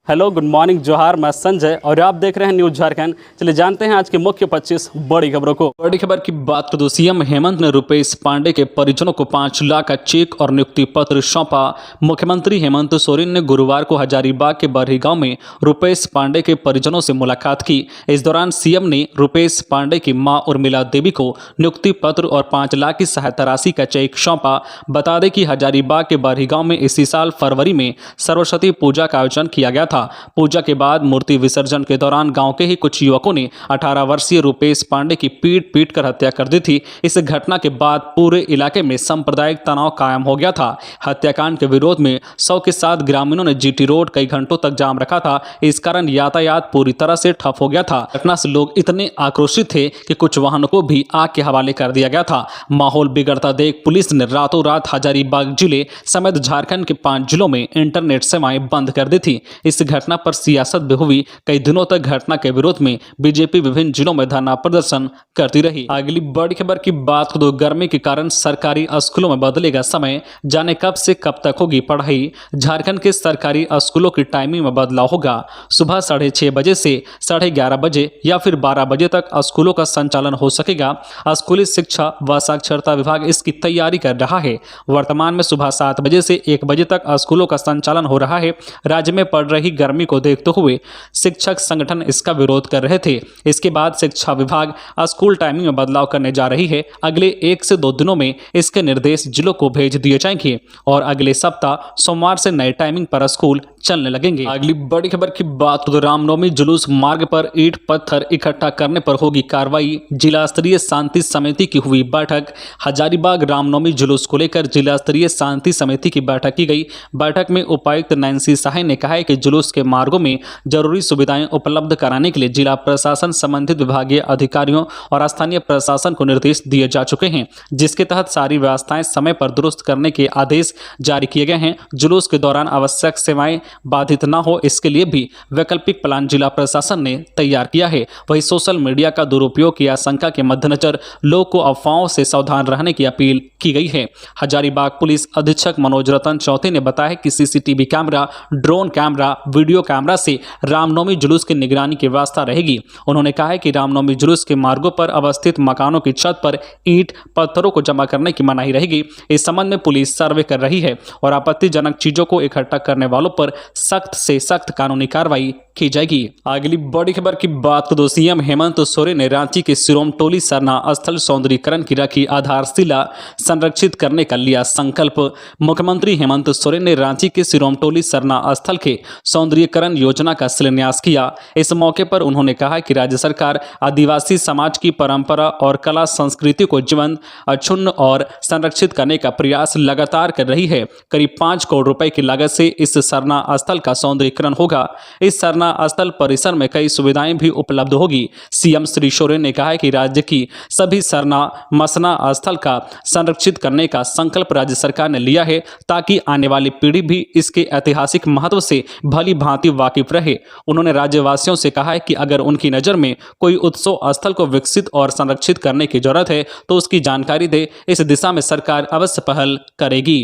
Hello, good morning, जोहार। मैं संजय और आप देख रहे हैं न्यूज झारखंड। चलिए जानते हैं आज की मुख्य 25 बड़ी खबरों को। बड़ी खबर की बात कर दो। सीएम हेमंत ने रुपेश पांडे के परिजनों को 5 लाख का चेक और नियुक्ति पत्र सौंपा। मुख्यमंत्री हेमंत सोरेन ने गुरुवार को हजारीबाग के बरही गांव में रुपेश पांडे के परिजनों से मुलाकात की। इस दौरान सीएम ने रुपेश पांडे की मां उर्मिला देवी को नियुक्ति पत्र और 5 लाख की सहायता राशि का चेक सौंपा। बता दें कि हजारीबाग के बरही गांव में इसी साल फरवरी में सरस्वती पूजा का आयोजन किया गया था। पूजा के बाद मूर्ति विसर्जन के दौरान गांव के ही कुछ युवकों ने 18 वर्षीय रुपेश पांडे की पीट कर हत्या कर दी थी। इस घटना के बाद पूरे इलाके में सांप्रदायिक तनाव कायम हो गया था। हत्याकांड के विरोध में 100 के साथ ग्रामीणों ने जीटी रोड कई घंटों तक जाम रखा था। इस कारण यातायात पूरी तरह से ठप हो गया था। घटना से लोग इतने आक्रोशित थे कि कुछ वाहनों को भी आग के हवाले कर दिया गया था। माहौल बिगड़ता देख पुलिस ने रातों रात हजारीबाग जिले समेत झारखंड के 5 जिलों में इंटरनेट सेवाएं बंद कर दी थी। इस घटना पर सियासत भी हुई। कई दिनों तक घटना के विरोध में बीजेपी विभिन्न जिलों में धरना प्रदर्शन करती रही। अगली बड़ी खबर की बात करो। गर्मी के कारण सरकारी स्कूलों में बदलेगा समय, जाने कब से कब तक होगी पढ़ाई। झारखंड के सरकारी स्कूलों की टाइमिंग में बदलाव होगा। सुबह 6:30 बजे से 11:30 बजे या फिर 12 बजे तक स्कूलों का संचालन हो सकेगा। स्कूली शिक्षा व साक्षरता विभाग इसकी तैयारी कर रहा है। वर्तमान में सुबह 7 बजे से 1 बजे तक स्कूलों का संचालन हो रहा है। राज्य में पड़ रही गर्मी को देखते हुए शिक्षक संगठन इसका विरोध कर रहे थे। इसके बाद शिक्षा विभाग स्कूल टाइमिंग में बदलाव करने जा रही है। अगले 1 से 2 दिनों में इसके निर्देश जिलों को भेज दिए जाएंगे और अगले सप्ताह सोमवार से नए टाइमिंग पर स्कूल चलने लगेंगे। अगली बड़ी खबर की बात तो रामनवमी जुलूस मार्ग पर ईंट पत्थर इकट्ठा करने पर होगी कार्रवाई। जिला स्तरीय शांति समिति की हुई बैठक। हजारीबाग रामनवमी जुलूस को लेकर जिला स्तरीय शांति समिति की बैठक की गई। बैठक में उपायुक्त नैन्सी साहे ने कहा है कि जुलूस के मार्गों में जरूरी सुविधाएं उपलब्ध कराने के लिए जिला प्रशासन संबंधित विभागीय अधिकारियों और स्थानीय प्रशासन को निर्देश दिए जा चुके हैं, जिसके तहत सारी व्यवस्थाएं समय पर दुरुस्त करने के आदेश जारी किए गए हैं। जुलूस के दौरान आवश्यक सेवाएं बाधित न हो, इसके लिए भी वैकल्पिक प्लान जिला प्रशासन ने तैयार किया है। वहीं सोशल मीडिया का दुरुपयोग की आशंका के मद्देनजर लोगों को अफवाहों से सावधान रहने की अपील की गई है। हजारीबाग पुलिस अधीक्षक मनोज रतन चौथे ने बताया कि CCTV camera, drone camera, video camera से रामनवमी जुलूस की निगरानी की व्यवस्था रहेगी। उन्होंने कहा है कि रामनवमी जुलूस के मार्गों पर अवस्थित मकानों की छत पर ईंट पत्थरों को जमा करने की मनाही रहेगी। इस संबंध में पुलिस सर्वे कर रही है और आपत्तिजनक चीजों को इकट्ठा करने वालों पर सख्त से सख्त कानूनी कार्रवाई की जाएगी। अगली बड़ी खबर की बात करो। सीएम हेमंत सोरेन ने रांची के सिरोमटोली सरना स्थल सौंदर्यीकरण की रखी आधारशिला, संरक्षित करने का लिया संकल्प। मुख्यमंत्री हेमंत सोरेन ने रांची के सिरोमटोली सरना स्थल के सौंदर्यीकरण योजना का शिलान्यास किया। इस मौके पर उन्होंने कहा कि राज्य सरकार आदिवासी समाज की परंपरा और कला संस्कृति को जीवंत, अक्षुण्ण और संरक्षित करने का प्रयास लगातार कर रही है। करीब 5 करोड़ रुपए की लागत से इस सरना स्थल का सौंदर्यीकरण होगा। इस सरना स्थल परिसर में कई सुविधाएं भी उपलब्ध होगी। सीएम श्री सोरेन ने कहा है कि राज्य की सभी सरना मसना स्थल का संरक्षित करने का संकल्प राज्य सरकार ने लिया है, ताकि आने वाली पीढ़ी भी इसके ऐतिहासिक महत्व से भली भांति वाकिफ रहे। उन्होंने राज्यवासियों से कहा है कि अगर उनकी नजर में कोई उत्सव स्थल को विकसित और संरक्षित करने की जरूरत है तो उसकी जानकारी दे। इस दिशा में सरकार अवश्य पहल करेगी।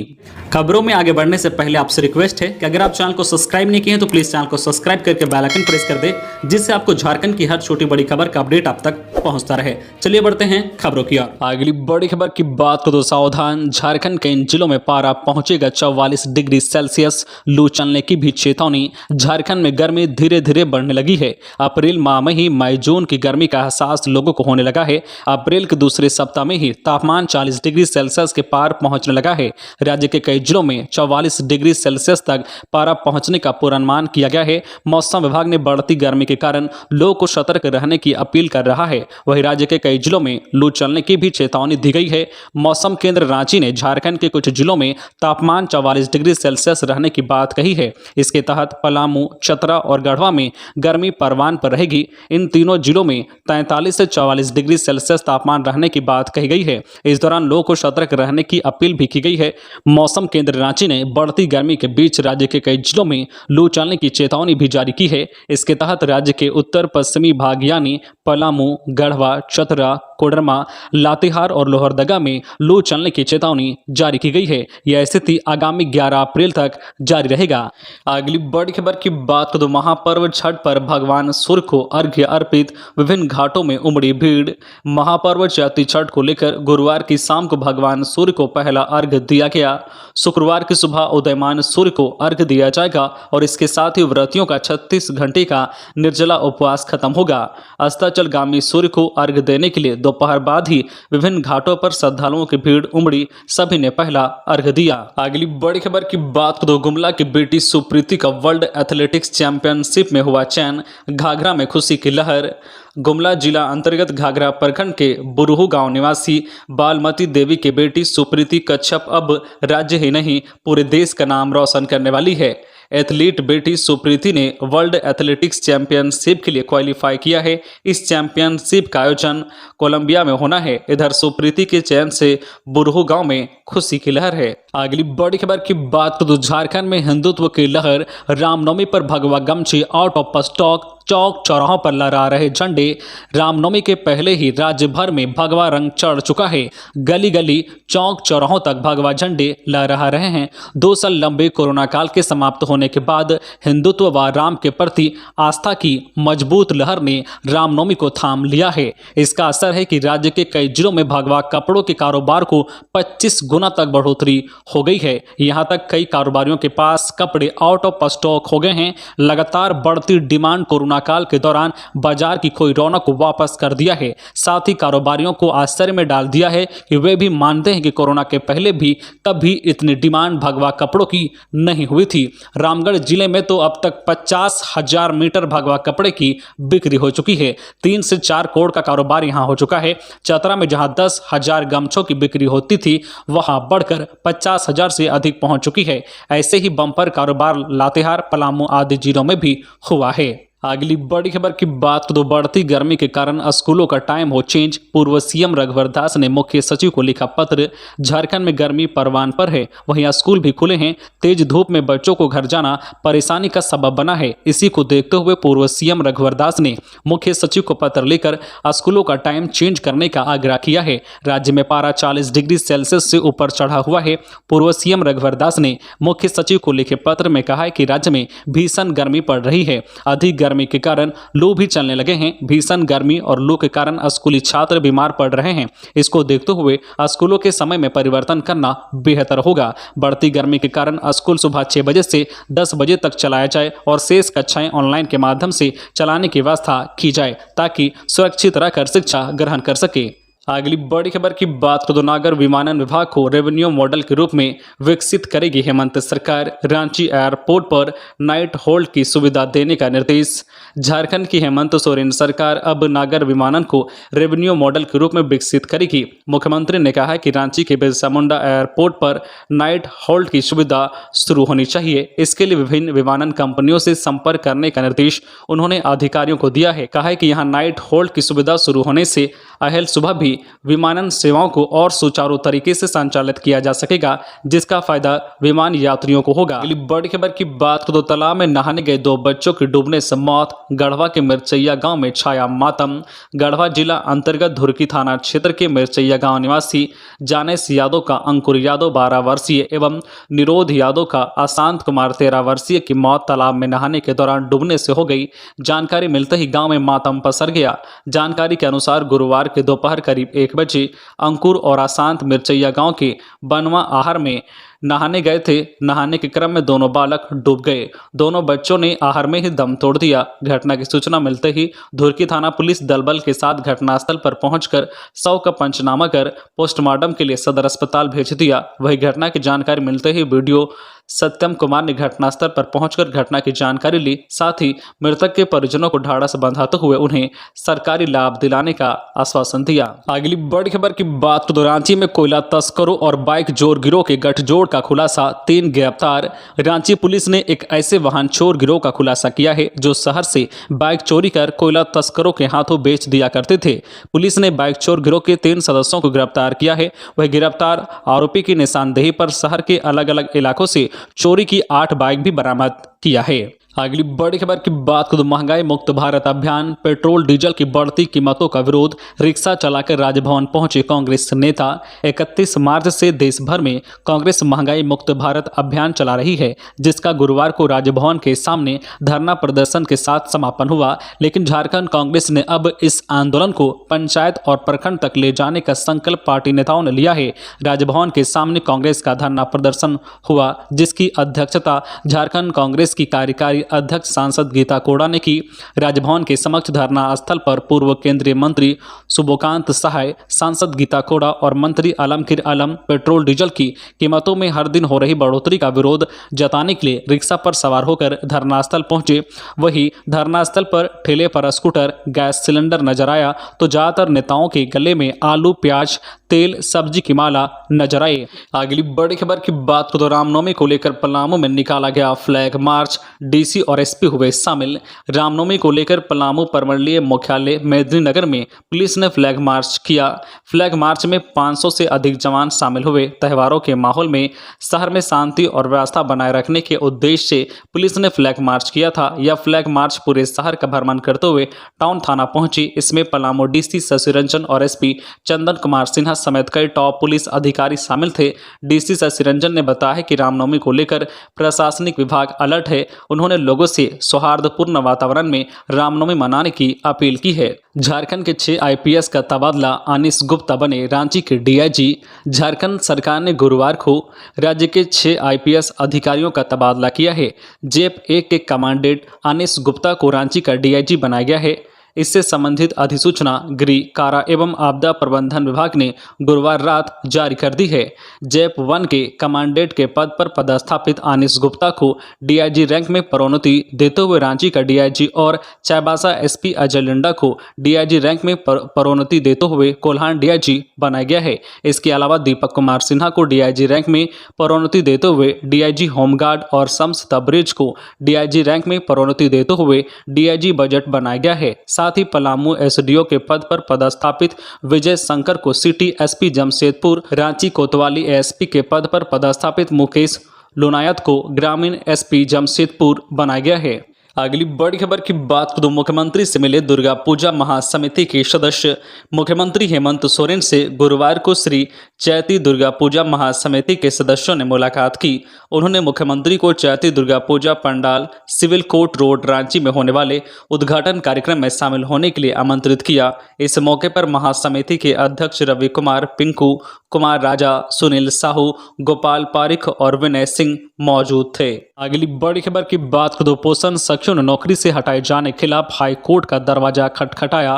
खबरों में आगे बढ़ने से पहले आपसे रिक्वेस्ट है कि अगर आप चैनल को सब्सक्राइब नहीं किए हैं तो प्लीज चैनल को सब्सक्राइब करके बेल आइकन प्रेस कर दे, जिससे आपको झारखंड की हर छोटी बड़ी खबर का अपडेट आप तक पहुंचता रहे। चलिए बढ़ते हैं खबरों की ओर। अगली बड़ी खबर की बात करो। सावधान, झारखंड के इन जिलों में पारा पहुंचेगा 44 डिग्री सेल्सियस। लू चलने की भी चेतावनी। झारखंड में गर्मी धीरे धीरे बढ़ने लगी है। अप्रैल माह में ही मई जून की गर्मी का एहसास लोगों को होने लगा है। अप्रैल के दूसरे सप्ताह में ही तापमान 40 डिग्री सेल्सियस के पार पहुंचने लगा है। राज्य के कई जिलों में 44 डिग्री सेल्सियस तक पारा पहुंचने का पूर्वानुमान किया गया है। मौसम विभाग ने बढ़ती गर्मी के कारण लोगों को सतर्क रहने की अपील कर रहा है। वहीं राज्य के कई जिलों में लू चलने की भी चेतावनी दी गई है। मौसम केंद्र रांची ने झारखंड के कुछ जिलों में तापमान 44 डिग्री सेल्सियस रहने की बात कही है। इसके तहत पलामू, चतरा और गढ़वा में गर्मी परवान पर रहेगी। इन तीनों जिलों में 43 से 44 डिग्री सेल्सियस तापमान रहने की बात कही गई है। इस दौरान लोगों को सतर्क रहने की अपील भी की गई है। मौसम केंद्र रांची ने बढ़ती गर्मी के बीच राज्य के कई जिलों में लू चलने की चेतावनी भी जारी की है। इसके तहत राज्य के उत्तर पश्चिमी भाग यानी पलामू, गढ़वा, चतरा, कोडरमा, लातेहार और लोहरदगा में लू चलने की चेतावनी जारी की गई है। यह स्थिति आगामी 11 अप्रैल तक जारी रहेगा। अगली बड़ी खबर की बात करें तो महापर्व छठ पर भगवान सूर्य को अर्घ्य अर्पित, विभिन्न घाटों में उमड़ी भीड़। महापर्व चैती छठ को लेकर गुरुवार की शाम को भगवान सूर्य को पहला अर्घ्य दिया गया। शुक्रवार की सुबह उदयमान सूर्य को अर्घ्य दिया जाएगा और इसके साथ ही व्रतियों का 36 घंटे का निर्जला उपवास खत्म होगा। अस्ताचलगामी सूर्य को अर्घ्य देने के लिए दोपहर बाद ही विभिन्न घाटों पर श्रद्धालुओं की भीड़ उमड़ी, सभी ने पहला अर्घ्य दिया। अगली बड़ी खबर की बात करें तो गुमला की बेटी सुप्रीति का वर्ल्ड एथलेटिक्स चैंपियनशिप में हुआ चयन, घाघरा में खुशी की लहर। गुमला जिला अंतर्गत घाघरा प्रखंड के बुरहू गांव निवासी बालमती देवी की बेटी सुप्रीति कच्छप अब राज्य ही नहीं पूरे देश का नाम रोशन करने वाली है। एथलीट बेटी सुप्रीति ने वर्ल्ड एथलेटिक्स चैंपियनशिप के लिए क्वालिफाई किया है। इस चैंपियनशिप का आयोजन कोलंबिया में होना है। इधर सुप्रीति के चयन से बुरहू गांव में खुशी की लहर है। अगली बड़ी खबर की बात करें तो झारखंड में हिंदुत्व की लहर, रामनवमी पर भगवा गमछी आउट ऑफ स्टॉक, चौक चौराहों पर लहरा रहे झंडे। रामनवमी के पहले ही राज्य भर में भगवा रंग चढ़ चुका है। गली गली चौक चौराहों तक भगवा झंडे लहरा रहे हैं। 2 साल लंबे कोरोना काल के समाप्त होने के बाद हिंदुत्व व राम के प्रति आस्था की मजबूत लहर ने रामनवमी को थाम लिया है। इसका असर है कि राज्य के कई जिलों में भगवा कपड़ों के कारोबार को 25 गुना तक बढ़ोतरी हो गई है। यहां तक कई कारोबारियों के पास कपड़े आउट ऑफ स्टॉक हो गए हैं। लगातार बढ़ती डिमांड कोरोना काल के दौरान बाजार की खोई रौनक को वापस कर दिया है। साथ ही कारोबारियों को आश्चर्य में डाल दिया है कि वे भी मानते हैं कि कोरोना के पहले भी कभी इतनी डिमांड भगवा कपड़ों की नहीं हुई थी। रामगढ़ जिले में तो अब तक 50,000 मीटर भगवा कपड़े की बिक्री हो चुकी है। 3 से 4 करोड़ का कारोबार यहां हो चुका है। चतरा में जहां 10,000 गमछों की बिक्री होती थी वहां बढ़कर 50,000 से अधिक पहुंच चुकी है। ऐसे ही बम्पर कारोबार लातेहार, पलामू आदि जिलों में भी हुआ है। अगली बड़ी खबर की बात तो बढ़ती गर्मी के कारण स्कूलों का टाइम हो चेंज, पूर्व सीएम रघुवर दास ने मुख्य सचिव को लिखा पत्र। झारखंड में गर्मी परवान पर है, वहीं स्कूल भी खुले हैं। तेज धूप में बच्चों को घर जाना परेशानी का सबब बना है। इसी को देखते हुए पूर्व सीएम रघुवर दास ने मुख्य सचिव को पत्र लेकर स्कूलों का टाइम चेंज करने का आग्रह किया है। राज्य में पारा 40 डिग्री सेल्सियस से ऊपर चढ़ा हुआ है। पूर्व सीएम रघुवर दास ने मुख्य सचिव को लिखे पत्र में कहा है कि राज्य में भीषण गर्मी पड़ रही है। अधिक गर्मी के कारण लू भी चलने लगे हैं। भीषण गर्मी और लू के कारण स्कूली छात्र बीमार पड़ रहे हैं। इसको देखते हुए स्कूलों के समय में परिवर्तन करना बेहतर होगा। बढ़ती गर्मी के कारण स्कूल सुबह 6 बजे से 10 बजे तक चलाया जाए और शेष कक्षाएं ऑनलाइन के माध्यम से चलाने की व्यवस्था की जाए ताकि सुरक्षित रहकर शिक्षा ग्रहण कर सके। अगली बड़ी खबर की बात करें तो नागर विमानन विभाग को रेवेन्यू मॉडल के रूप में विकसित करेगी हेमंत सरकार। रांची एयरपोर्ट पर नाइट होल्ड की सुविधा देने का निर्देश। झारखंड की हेमंत सोरेन सरकार अब नागर विमानन को रेवेन्यू मॉडल के रूप में विकसित करेगी। मुख्यमंत्री ने कहा है कि रांची के बिरसा मुंडा एयरपोर्ट पर नाइट होल्ड की सुविधा शुरू होनी चाहिए। इसके लिए विभिन्न विमानन कंपनियों से संपर्क करने का निर्देश उन्होंने अधिकारियों को दिया है। कहा है कि यहाँ नाइट होल्ड की सुविधा शुरू होने से अहल सुबह भी विमानन सेवाओं को और सुचारू तरीके से संचालित किया जा सकेगा, जिसका फायदा विमान यात्रियों को होगा। अगली बड़ी खबर की बात करें तो तालाब में नहाने गए 2 बच्चों की डूबने से मौत। गढ़वा के मिर्चैया गांव में छाया मातम। गढ़वा जिला अंतर्गत धुरकी थाना क्षेत्र के मिर्चैया गांव निवासी जानेस यादव का अंकुर यादव 12 वर्षीय एवं निरोध यादव का अशांत कुमार 13 वर्षीय की मौत तालाब में नहाने के दौरान डूबने से हो गई। जानकारी मिलते ही गाँव में मातम पसर गया। जानकारी के अनुसार गुरुवार के दोपहर करीब 1 बजे अंकुर और अशांत मिर्चैया गांव के बनवा आहर में नहाने गए थे। नहाने के क्रम में दोनों बालक डूब गए। दोनों बच्चों ने आहर में ही दम तोड़ दिया। घटना की सूचना मिलते ही धुरकी थाना पुलिस दलबल के साथ घटनास्थल पर पहुंचकर शव का पंचनामा कर पोस्टमार्टम के लिए सदर अस्पताल भेज दिया। वही घटना की जानकारी मिलते ही वीडियो सत्यम कुमार ने घटनास्थल पर पहुंचकर घटना की जानकारी ली। साथ ही मृतक के परिजनों को ढाढ़स बंधाते हुए उन्हें सरकारी लाभ दिलाने का आश्वासन दिया। अगली बड़ी खबर की बात तो रांची में कोयला तस्करों और बाइक चोर गिरोह के गठजोड़ का खुलासा, 3 गिरफ्तार। रांची पुलिस ने एक ऐसे वाहन चोर गिरोह का खुलासा किया है जो शहर से बाइक चोरी कर कोयला तस्करों के हाथों बेच दिया करते थे। पुलिस ने बाइक चोर गिरोह के 3 सदस्यों को गिरफ्तार किया है। वह गिरफ्तार आरोपी की निशानदेही पर शहर के अलग अलग इलाकों से चोरी की 8 बाइक भी बरामद किया है। अगली बड़ी खबर की बात करें तो महंगाई मुक्त भारत अभियान, पेट्रोल डीजल की बढ़ती कीमतों का विरोध, रिक्शा चलाकर राजभवन पहुंचे कांग्रेस नेता। 31 मार्च से देश भर में कांग्रेस महंगाई मुक्त भारत अभियान चला रही है, जिसका गुरुवार को राजभवन के सामने धरना प्रदर्शन के साथ समापन हुआ। लेकिन झारखंड कांग्रेस ने अब इस आंदोलन को पंचायत और प्रखंड तक ले जाने का संकल्प पार्टी नेताओं ने लिया है। राजभवन के सामने कांग्रेस का धरना प्रदर्शन हुआ, जिसकी अध्यक्षता झारखंड कांग्रेस की कार्यकारी अध्यक्ष सांसद गीता कोड़ा ने की। राजभवन के समक्ष धरना स्थल पर पूर्व केंद्रीय मंत्री शुभकांत सहाय, सांसद गीता कोड़ा और मंत्री आलमगीर आलम पेट्रोल डीजल की कीमतों में हर दिन हो रही बढ़ोतरी का विरोध जताने के लिए रिक्शा पर सवार होकर धरना स्थल पहुंचे। वहीं धरना स्थल पर ठेले पर स्कूटर, गैस सिलेंडर नजर आया तो ज्यादातर नेताओं के गले में आलू, प्याज, तेल, सब्जी की माला नजर आई। अगली बड़ी खबर की बात करें तो रामनवमी को लेकर पलामू में निकाला गया फ्लैग मार्च, डीसी और एसपी हुए शामिल। रामनवमी को लेकर पलामू प्रमंडलीय मुख्यालय मेदिनीनगर में पुलिस ने फ्लैग मार्च किया। फ्लैग मार्च में 500 से अधिक जवान शामिल हुए। त्योहारों के माहौल में शहर में शांति और व्यवस्था बनाए रखने के उद्देश्य से पुलिस ने फ्लैग मार्च किया था। यह फ्लैग मार्च पूरे शहर का भ्रमण करते हुए टाउन थाना पहुंची। इसमें पलामू डीसी शशि रंजन और एसपी चंदन कुमार सिन्हा समेत कई टॉप पुलिस अधिकारी शामिल थे। डीसी शशि रंजन ने बताया कि रामनवमी को लेकर प्रशासनिक विभाग अलर्ट है। उन्होंने लोगों से सौहार्दपूर्ण वातावरण में रामनवमी मनाने की अपील की है। झारखंड के 6 आईपीएस का तबादला, अनिश गुप्ता बने रांची के डीआईजी। झारखंड सरकार ने गुरुवार को राज्य के 6 आईपीएस अधिकारियों का तबादला किया है। जेप 1 के कमांडेंट अनिश गुप्ता को रांची का डीआईजी बनाया गया है। इससे संबंधित अधिसूचना गृह, कारा एवं आपदा प्रबंधन विभाग ने गुरुवार रात जारी कर दी है। जेप 1 के कमांडेंट के पद पर पदस्थापित अनिश गुप्ता को डीआईजी रैंक में प्रोन्नति देते हुए रांची का डीआईजी और चाईबासा एसपी अजय लिंडा को डीआईजी रैंक में प्रोन्नति देते हुए कोल्हान डीआईजी बनाया गया है। इसके अलावा दीपक कुमार सिन्हा को डीआईजी रैंक में प्रोन्नति देते हुए डीआईजी होमगार्ड और शम्स तबरेज को डीआईजी रैंक में प्रोन्नति देते हुए डीआईजी बजट बनाया गया है। साथ ही पलामू एसडीओ के पद पर पदस्थापित विजय शंकर को सिटी एसपी जमशेदपुर, रांची कोतवाली एएसपी के पद पर पदस्थापित मुकेश लोनायत को ग्रामीण एसपी जमशेदपुर बनाया गया है। अगली बड़ी खबर की बात करें तो मुख्यमंत्री से मिले दुर्गा पूजा महासमिति के सदस्य। मुख्यमंत्री हेमंत सोरेन से गुरुवार को श्री चैती दुर्गा पूजा महासमिति के सदस्यों ने मुलाकात की। उन्होंने मुख्यमंत्री को Chaiti Durga Puja pandal civil court road Ranchi में होने वाले उद्घाटन कार्यक्रम में शामिल होने के लिए आमंत्रित किया। इस मौके पर महासमिति के अध्यक्ष रवि कुमार, पिंकू कुमार राजा, सुनील साहू, गोपाल पारिख और विनय सिंह मौजूद थे। अगली बड़ी खबर की बात करें तो पोषण सखियों ने नौकरी से हटाए जाने के खिलाफ हाईकोर्ट का दरवाजा खटखटाया।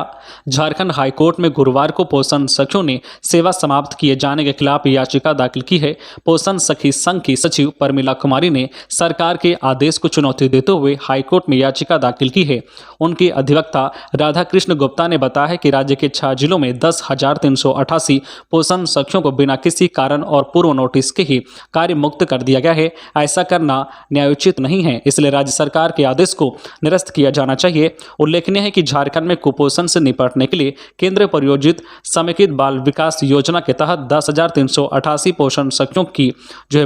झारखंड हाईकोर्ट में गुरुवार को पोषण सखियों ने सेवा समाप्त किए जाने के खिलाफ याचिका दाखिल की है। पोषण सखी संघ की सचिव परमिला कुमारी ने सरकार के आदेश को चुनौती देते हुए हाईकोर्ट में याचिका दाखिल की है। उनके अधिवक्ता राधाकृष्ण गुप्ता ने बताया कि राज्य के 6 जिलों में 10,388 पोषण सखियों को बिना किसी कारण और पूर्व नोटिस के ही कार्य मुक्त कर दिया गया है। ऐसा करना न्यायोचित नहीं है, इसलिए राज्य सरकार के आदेश को निरस्त किया जाना चाहिए। उल्लेखनीय है कि झारखंड में कुपोषण से निपटने के लिए केंद्र प्रायोजित समेकित बाल विकास योजना के तहत 10,388 पोषण सखियों की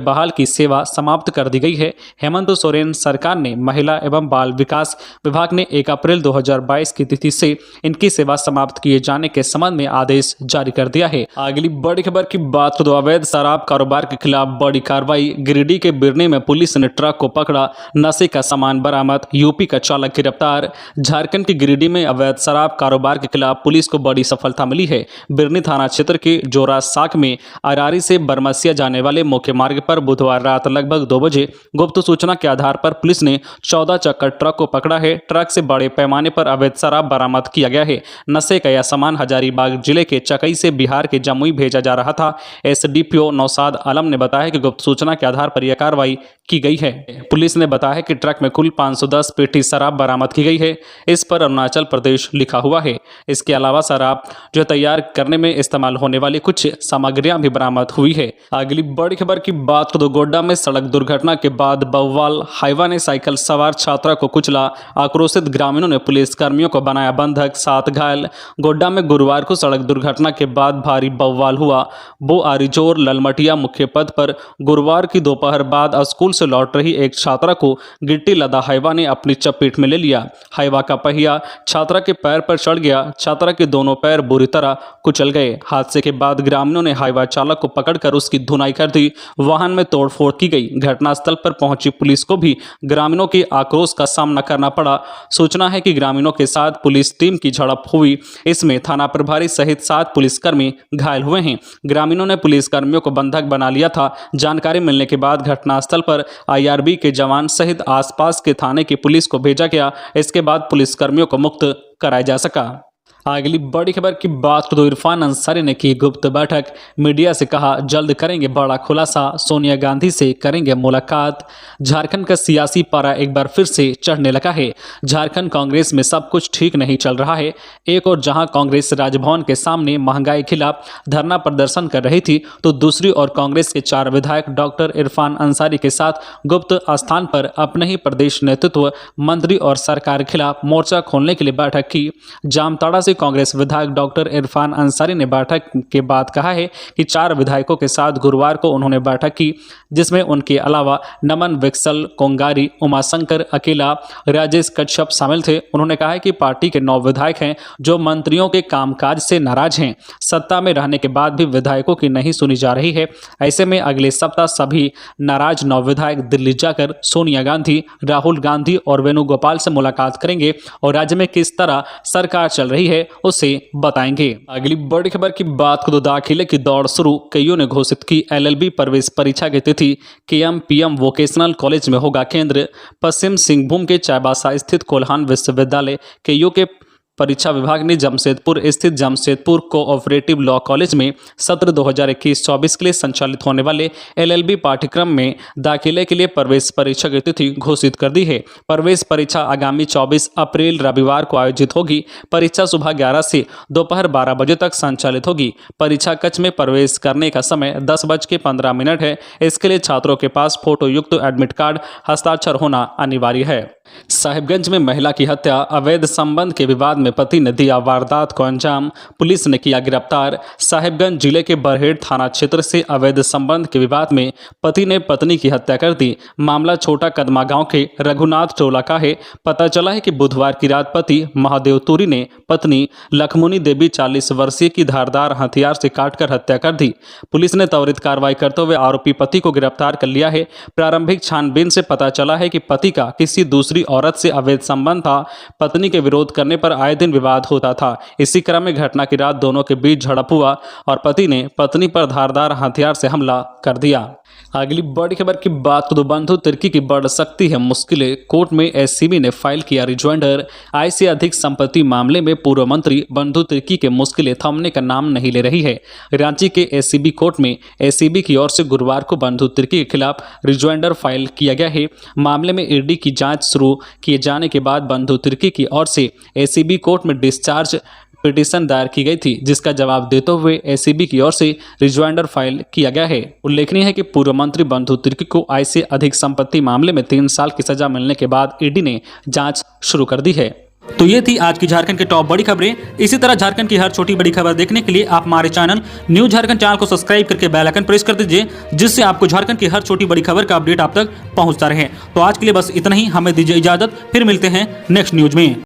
बहाल की सेवा समाप्त कर दी गई है। हेमंत सोरेन सरकार ने महिला एवं बाल विकास विभाग ने 1 अप्रैल 2022 की तिथि से इनकी सेवा समाप्त किए जाने के संबंध में आदेश जारी कर दिया है। अगली बड़ी खबर की बात करें तो अवैध शराब कारोबार के खिलाफ बड़ी कार्रवाई। गिरिडीह के बिरनी में पुलिस ने ट्रक को पकड़ा, नशे का सामान बरामद, यूपी का चालक गिरफ्तार। झारखंड के गिरिडीह में अवैध शराब कारोबार के खिलाफ पुलिस को बड़ी सफलता मिली है। बिरनी थाना क्षेत्र के जोरा साक में अरारी से बरमसिया जाने वाले मुख्य मार्ग पर बुधवार रात लगभग 2 बजे गुप्त सूचना के आधार पर पुलिस ने 14 चक्कर ट्रक को पकड़ा है। ट्रक से बड़े पैमाने पर अवैध शराब बरामद किया गया है। नशे का यह सामान हजारीबाग जिले के चकई से बिहार के जमुई भेजा जा रहा था। एसडीपीओ नौशाद आलम ने बताया कि गुप्त सूचना के आधार पर यह कार्रवाई की गई है। पुलिस ने बताया कि ट्रक में कुल 510 पेटी शराब बरामद की गई है। इस पर अरुणाचल प्रदेश लिखा हुआ है। इसके अलावा शराब तैयार करने में इस्तेमाल होने वाली कुछ सामग्रियां भी बरामद हुई है। अगली बड़ी खबर की बात करें तो गोड्डा में सड़क दुर्घटना के बाद बव्वाल हाइवा ने साइकिल सवार छात्रा को कुचला। आक्रोशित ग्रामीणों ने पुलिस कर्मियों को बनाया बंधक, 7 घायल। गोड्डा में गुरुवार को सड़क दुर्घटना के बाद भारी बव्वाल हुआ। बोआरिजोर ललमटिया मुख्य पथ पर गुरुवार की दोपहर बाद स्कूल से लौट रही एक छात्रा को गिट्टी लदा हाइवा ने अपनी चपेट में ले लिया। हाइवा का पहिया छात्रा के पैर पर चढ़ गया। छात्रा के दोनों पैर बुरी तरह कुचल गए। हादसे के बाद ग्रामीणों ने हाइवा चालक को पकड़कर उसकी धुनाई कर दी। वाहन में तोड़फोड़ की गई। घटनास्थल पर पहुंची पुलिस को भी ग्रामीणों के आक्रोश का सामना करना पड़ा। सूचना है कि ग्रामीणों के साथ पुलिस टीम की झड़प हुई। इसमें थाना प्रभारी सहित 7 पुलिसकर्मी घायल हुए हैं। ग्रामीणों ने पुलिसकर्मियों को बंधक बना लिया था। जानकारी मिलने के बाद घटनास्थल पर IRB के जवान सहित आसपास के थाने की पुलिस को भेजा गया। इसके बाद पुलिसकर्मियों को मुक्त कराया जा सका। अगली बड़ी खबर की बात तो इरफान अंसारी ने की गुप्त बैठक। मीडिया से कहा जल्द करेंगे बड़ा खुलासा, सोनिया गांधी से करेंगे मुलाकात। झारखंड का सियासी पारा एक बार फिर से चढ़ने लगा है। झारखंड कांग्रेस में सब कुछ ठीक नहीं चल रहा है। एक और जहां कांग्रेस राजभवन के सामने महंगाई खिलाफ धरना प्रदर्शन कर रही थी, तो दूसरी ओर कांग्रेस के 4 विधायक डॉक्टर इरफान अंसारी के साथ गुप्त स्थान पर अपने ही प्रदेश नेतृत्व, मंत्री और सरकार के खिलाफ मोर्चा खोलने के लिए बैठक की। जामताड़ा से कांग्रेस विधायक डॉक्टर इरफान अंसारी ने बैठक के बाद कहा है कि 4 विधायकों के साथ गुरुवार को उन्होंने बैठक की, जिसमें उनके अलावा नमन विक्सल, कोंगारी, उमाशंकर अकेला, राजेश कश्यप शामिल थे। उन्होंने कहा है कि पार्टी के 9 विधायक हैं जो मंत्रियों के कामकाज से नाराज हैं। सत्ता में रहने के बाद भी विधायकों की नहीं सुनी जा रही है। ऐसे में अगले सप्ताह सभी नाराज 9 विधायक दिल्ली जाकर सोनिया गांधी, राहुल गांधी और वेणुगोपाल से मुलाकात करेंगे और राज्य में किस तरह सरकार चल रही है उसे बताएंगे। अगली बड़ी खबर की बात को तो दाखिले की दौड़ शुरू। कईयों ने घोषित की LLB प्रवेश परीक्षा की तिथि। KM-PM वोकेशनल कॉलेज में होगा केंद्र। पश्चिम सिंहभूम के चाईबासा स्थित कोल्हान विश्वविद्यालय कईयों के परीक्षा विभाग ने जमशेदपुर स्थित जमशेदपुर कोऑपरेटिव लॉ कॉलेज में सत्र 2021-24 के लिए संचालित होने वाले LLB पाठ्यक्रम में दाखिले के लिए प्रवेश परीक्षा की तिथि घोषित कर दी है। प्रवेश परीक्षा आगामी 24 अप्रैल रविवार को आयोजित होगी। परीक्षा सुबह 11 से दोपहर 12 बजे तक संचालित होगी। परीक्षा कक्ष में प्रवेश करने का समय 10:15 है। इसके लिए छात्रों के पास फोटो युक्त एडमिट कार्ड हस्ताक्षर होना अनिवार्य है। साहिबगंज में महिला की हत्या, अवैध संबंध के विवाद में पति ने दिया वारदात को अंजाम, पुलिस ने किया गिरफ्तार। साहिबगंज जिले के बरहेड़ थाना क्षेत्र से अवैध संबंध के विवाद में पति ने पत्नी की हत्या कर दी। मामला छोटा कदमा गांव के रघुनाथ टोला का है। पता चला है कि बुधवार की रात पति महादेव तुरी ने पत्नी लखमुनी देवी 40 वर्षीय की धारदार हथियार से काटकर हत्या कर दी। पुलिस ने त्वरित कार्रवाई करते हुए आरोपी पति को गिरफ्तार कर लिया है। प्रारंभिक छानबीन से पता चला है कि पति का किसी दूसरी औरत से अवैध संबंध था। पत्नी के विरोध करने पर आए दिन विवाद होता था। इसी क्रम में घटना की रात दोनों के बीच झड़प हुआ और पति ने पत्नी पर धारदार हथियार से हमला कर दिया। अगली बड़ी खबर की बात तो बंधु तिर्की की बढ़ सकती है मुश्किलें। कोर्ट में SCB ने फाइल किया रिजॉइंडर। आय से अधिक संपत्ति मामले में पूर्व मंत्री बंधु तिर्की के मुश्किलें थमने का नाम नहीं ले रही है। रांची के SCB कोर्ट में SCB की ओर से गुरुवार को बंधु तिर्की के खिलाफ रिजॉइंडर फाइल किया गया है। मामले में ED की जांच शुरू किए जाने के बाद बंधु तिर्की की ओर से SCB कोर्ट में डिस्चार्ज पिटीशन दायर की गई थी, जिसका जवाब देते हुए SCB की ओर से रिजॉइंडर फाइल किया गया है। उल्लेखनीय है कि पूर्व मंत्री बंधु तिर्की को आय से अधिक संपत्ति मामले में 3 साल की सजा मिलने के बाद ED ने जांच शुरू कर दी है। तो ये थी आज की झारखंड के टॉप बड़ी खबरें। इसी तरह झारखंड की हर छोटी बड़ी खबर देखने के लिए आप हमारे चैनल न्यूज झारखंड चैनल को सब्सक्राइब करके बेल आइकन प्रेस कर दीजिए, जिससे आपको झारखंड की हर छोटी बड़ी खबर का अपडेट आप तक पहुंचता रहे। तो आज के लिए बस इतना ही। हमें दीजिए इजाजत, फिर मिलते हैं नेक्स्ट न्यूज में।